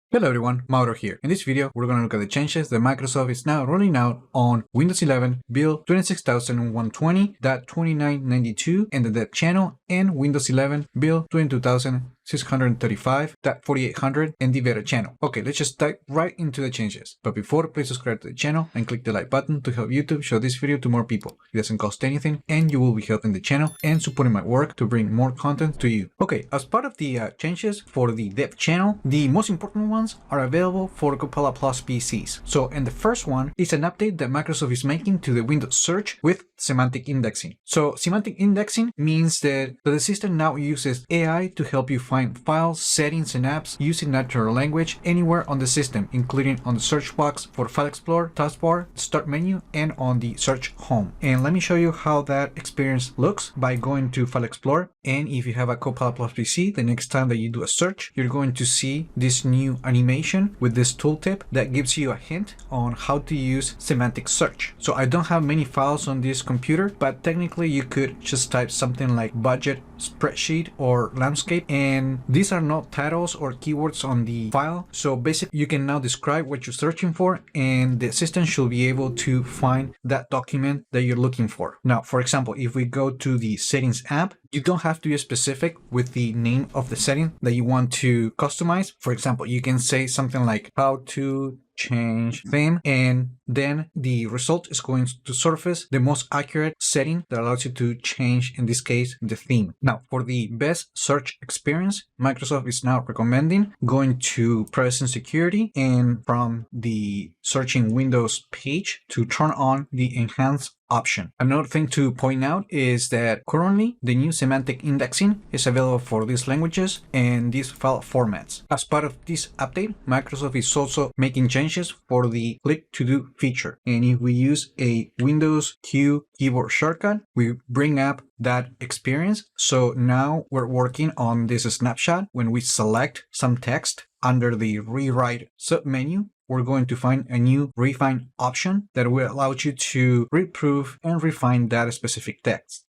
Hello everyone, Mauro here. In this video, we're going to look at the changes that Microsoft is now rolling out on Windows 11 build 26120.2992 and the dev channel, and Windows 11 build 22635.4800 and the beta channel. Okay, let's just dive right into the changes. But before, please subscribe to the channel and click the like button to help YouTube show this video to more people. It doesn't cost anything and you will be helping the channel and supporting my work to bring more content to you. Okay, as part of the changes for the dev channel, the most important ones are available for Copilot Plus PCs. So, and the first one is an update that Microsoft is making to the Windows search with semantic indexing. So, semantic indexing means that the system now uses AI to help you find files, settings, and apps using natural language anywhere on the system, including on the search box for File Explorer, Taskbar, Start menu, and on the search home. And let me show you how that experience looks by going to File Explorer. And if you have a Copilot Plus PC, the next time that you do a search, you're going to see this new animation with this tooltip that gives you a hint on how to use semantic search. So I don't have many files on this computer, but technically you could just type something like budget, spreadsheet, or landscape, and these are not titles or keywords on the file. So basically you can now describe what you're searching for and the system should be able to find that document that you're looking for. Now, for example, if we go to the settings app, you don't have to be specific with the name of the setting that you want to customize. For example, you can say something like how to change theme, and then the result is going to surface the most accurate setting that allows you to change, in this case, the theme. Now, for the best search experience, Microsoft is now recommending going to privacy and security, and from the searching Windows page to turn on the enhanced option. Another thing to point out is that currently the new semantic indexing is available for these languages and these file formats. As part of this update, Microsoft is also making changes for the click to do feature. And if we use a Windows Q keyboard shortcut, we bring up that experience. So now we're working on this snapshot. When we select some text under the rewrite submenu, we're going to find a new refine option that will allow you to reproof and refine that specific text.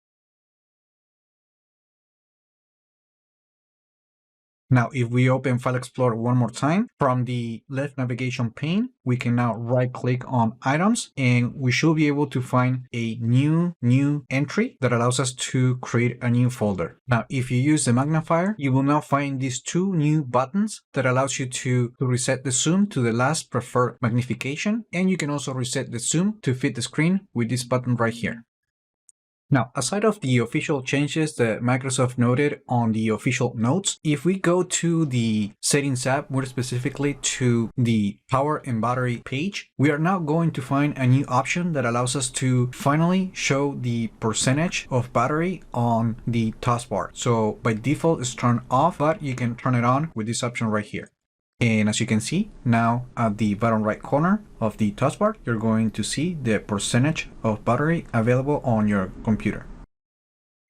Now, if we open File Explorer one more time, from the left navigation pane, we can now right-click on Items, and we should be able to find a new entry that allows us to create a new folder. Now, if you use the magnifier, you will now find these two new buttons that allows you to reset the zoom to the last preferred magnification, and you can also reset the zoom to fit the screen with this button right here. Now, aside of the official changes that Microsoft noted on the official notes, if we go to the Settings app, more specifically to the Power and Battery page, we are now going to find a new option that allows us to finally show the percentage of battery on the taskbar. So by default, it's turned off, but you can turn it on with this option right here. And as you can see, now at the bottom right corner of the taskbar, you're going to see the percentage of battery available on your computer.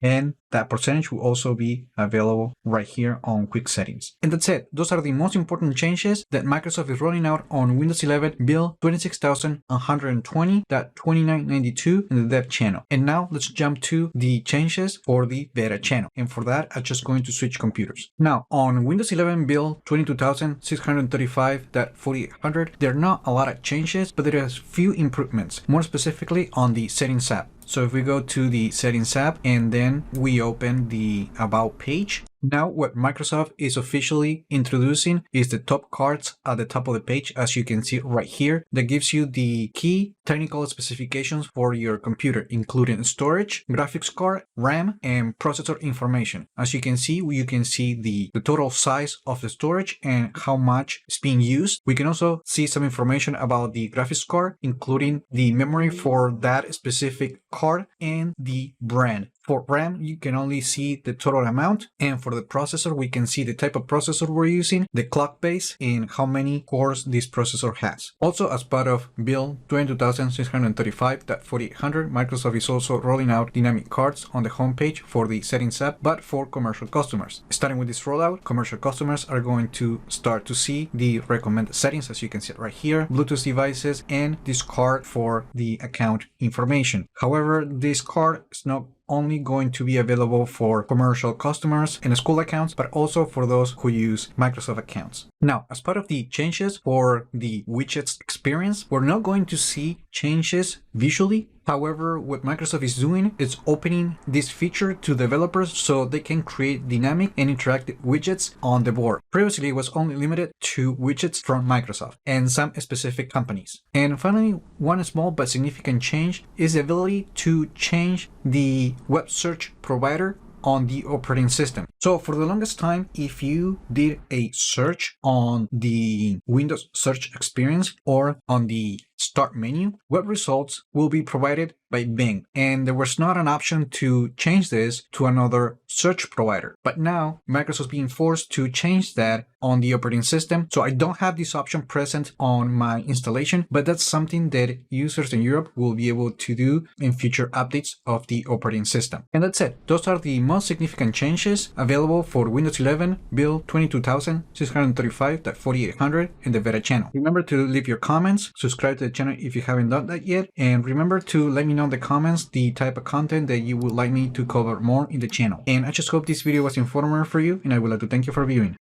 And that percentage will also be available right here on Quick Settings. And that's it. Those are the most important changes that Microsoft is rolling out on Windows 11 build 26120.2992 in the dev channel. And now let's jump to the changes for the beta channel. And for that, I'm just going to switch computers. Now, on Windows 11 build 22635.4800, there are not a lot of changes, but there are a few improvements, more specifically on the Settings app. So if we go to the Settings app and then we open the About page, now what Microsoft is officially introducing is the top cards at the top of the page, as you can see right here, that gives you the key technical specifications for your computer, including storage, graphics card, RAM, and processor information. As you can see the total size of the storage and how much is being used. We can also see some information about the graphics card, including the memory for that specific card and the brand. For RAM, you can only see the total amount, and for the processor, we can see the type of processor we're using, the clock base, and how many cores this processor has. Also, as part of build 22635.4800, Microsoft is also rolling out dynamic cards on the homepage for the Settings app, but for commercial customers. Starting with this rollout, commercial customers are going to start to see the recommended settings, as you can see right here, Bluetooth devices, and this card for the account information. However, this card is not only going to be available for commercial customers and school accounts, but also for those who use Microsoft accounts. Now, as part of the changes for the widgets experience, we're not going to see changes visually. However, what Microsoft is doing is opening this feature to developers so they can create dynamic and interactive widgets on the board. Previously, it was only limited to widgets from Microsoft and some specific companies. And finally, one small but significant change is the ability to change the web search provider on the operating system. So for the longest time, if you did a search on the Windows search experience or on the start menu, web results will be provided by Bing, and there was not an option to change this to another search provider. But now Microsoft is being forced to change that on the operating system. So I don't have this option present on my installation, but that's something that users in Europe will be able to do in future updates of the operating system. And that's it. Those are the most significant changes available for Windows 11 build 22,635.4800 in the beta channel. Remember to leave your comments, subscribe to the channel if you haven't done that yet, and remember to let me know in the comments the type of content that you would like me to cover more in the channel. And I just hope this video was informative for you, and I would like to thank you for viewing.